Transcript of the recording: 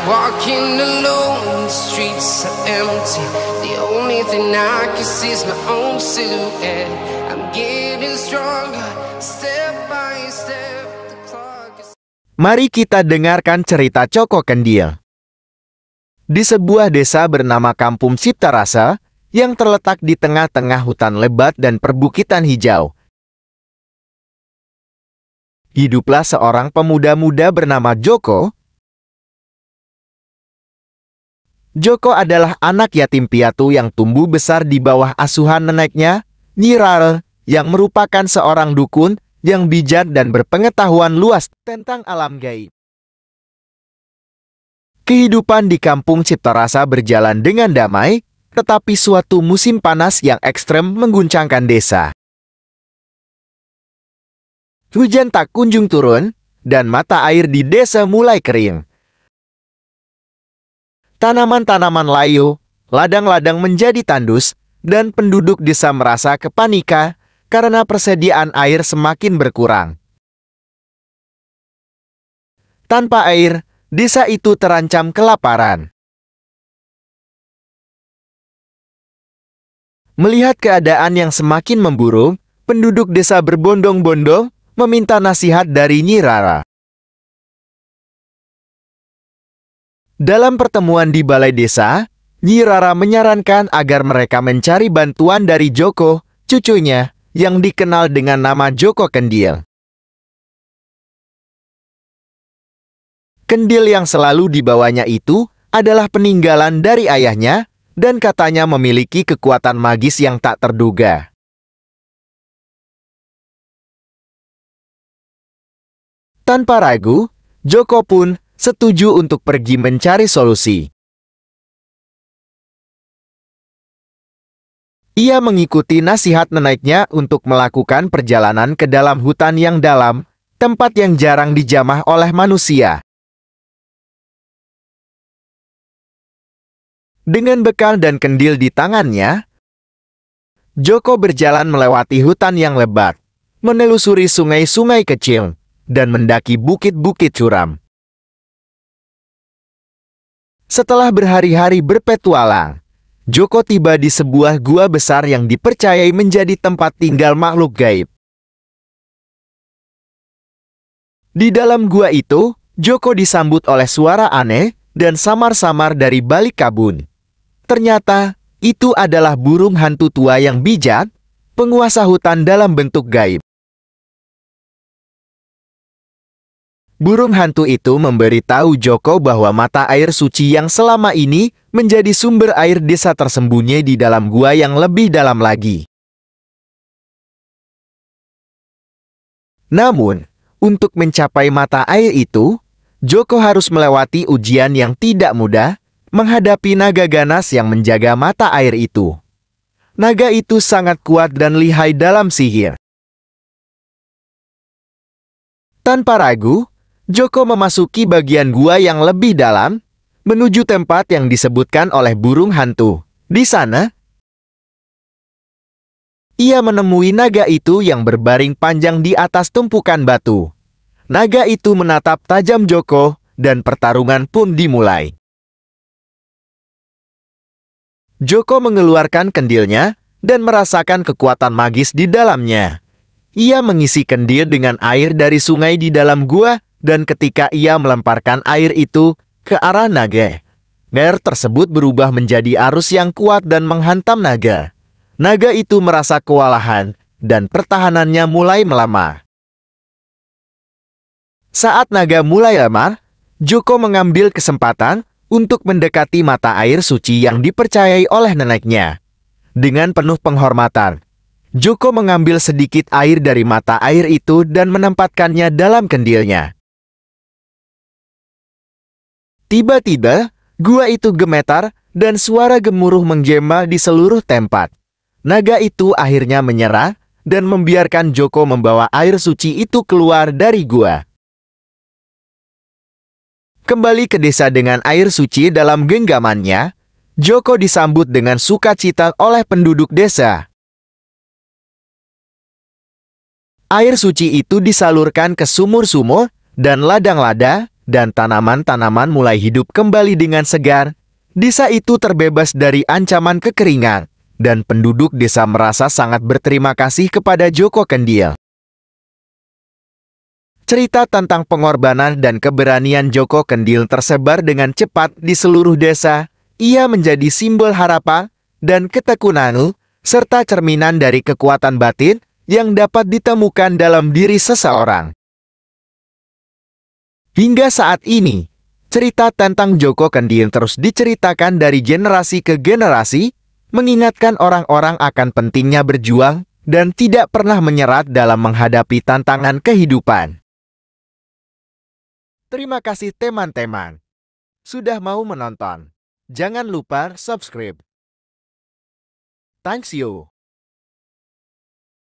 Walking alone, the streets are empty. The only thing I can see is my own silhouette. I'm getting stronger, step by step. The clock is... Mari kita dengarkan cerita Coko Kendil. Di sebuah desa bernama Kampung Ciptarasa, yang terletak di tengah-tengah hutan lebat dan perbukitan hijau, hiduplah seorang pemuda-muda bernama Joko. Joko adalah anak yatim piatu yang tumbuh besar di bawah asuhan neneknya, Nyi Rara, yang merupakan seorang dukun yang bijak dan berpengetahuan luas tentang alam gaib. Kehidupan di Kampung Ciptarasa berjalan dengan damai, tetapi suatu musim panas yang ekstrem mengguncangkan desa. Hujan tak kunjung turun, dan mata air di desa mulai kering. Tanaman-tanaman layu, ladang-ladang menjadi tandus, dan penduduk desa merasa kepanikan karena persediaan air semakin berkurang. Tanpa air, desa itu terancam kelaparan. Melihat keadaan yang semakin memburuk, penduduk desa berbondong-bondong meminta nasihat dari Nyi Rara. Dalam pertemuan di balai desa, Nyi Rara menyarankan agar mereka mencari bantuan dari Joko, cucunya, yang dikenal dengan nama Joko Kendil. Kendil yang selalu dibawanya itu adalah peninggalan dari ayahnya, dan katanya memiliki kekuatan magis yang tak terduga. Tanpa ragu, Joko pun setuju untuk pergi mencari solusi. Ia mengikuti nasihat neneknya untuk melakukan perjalanan ke dalam hutan yang dalam, tempat yang jarang dijamah oleh manusia. Dengan bekal dan kendil di tangannya, Joko berjalan melewati hutan yang lebat, menelusuri sungai-sungai kecil, dan mendaki bukit-bukit curam. Setelah berhari-hari berpetualang, Joko tiba di sebuah gua besar yang dipercayai menjadi tempat tinggal makhluk gaib. Di dalam gua itu, Joko disambut oleh suara aneh dan samar-samar dari balik kabun. Ternyata, itu adalah burung hantu tua yang bijak, penguasa hutan dalam bentuk gaib. Burung hantu itu memberitahu Joko bahwa mata air suci yang selama ini menjadi sumber air desa tersembunyi di dalam gua yang lebih dalam lagi. Namun, untuk mencapai mata air itu, Joko harus melewati ujian yang tidak mudah, menghadapi naga ganas yang menjaga mata air itu. Naga itu sangat kuat dan lihai dalam sihir. Tanpa ragu, Joko memasuki bagian gua yang lebih dalam, menuju tempat yang disebutkan oleh burung hantu. Di sana, ia menemui naga itu yang berbaring panjang di atas tumpukan batu. Naga itu menatap tajam Joko, dan pertarungan pun dimulai. Joko mengeluarkan kendilnya, dan merasakan kekuatan magis di dalamnya. Ia mengisi kendil dengan air dari sungai di dalam gua, dan ketika ia melemparkan air itu ke arah naga, air tersebut berubah menjadi arus yang kuat dan menghantam naga. Naga itu merasa kewalahan, dan pertahanannya mulai melemah. Saat naga mulai lemah, Joko mengambil kesempatan untuk mendekati mata air suci yang dipercayai oleh neneknya. Dengan penuh penghormatan, Joko mengambil sedikit air dari mata air itu dan menempatkannya dalam kendilnya. Tiba-tiba, gua itu gemetar dan suara gemuruh menggema di seluruh tempat. Naga itu akhirnya menyerah dan membiarkan Joko membawa air suci itu keluar dari gua. Kembali ke desa dengan air suci dalam genggamannya, Joko disambut dengan sukacita oleh penduduk desa. Air suci itu disalurkan ke sumur-sumur dan ladang-ladang, dan tanaman-tanaman mulai hidup kembali dengan segar. Desa itu terbebas dari ancaman kekeringan, dan penduduk desa merasa sangat berterima kasih kepada Joko Kendil. Cerita tentang pengorbanan dan keberanian Joko Kendil tersebar dengan cepat di seluruh desa. Ia menjadi simbol harapan dan ketekunan, serta cerminan dari kekuatan batin yang dapat ditemukan dalam diri seseorang. Hingga saat ini, cerita tentang Joko Kendil terus diceritakan dari generasi ke generasi, mengingatkan orang-orang akan pentingnya berjuang dan tidak pernah menyerah dalam menghadapi tantangan kehidupan. Terima kasih teman-teman sudah mau menonton. Jangan lupa subscribe. Thanks you.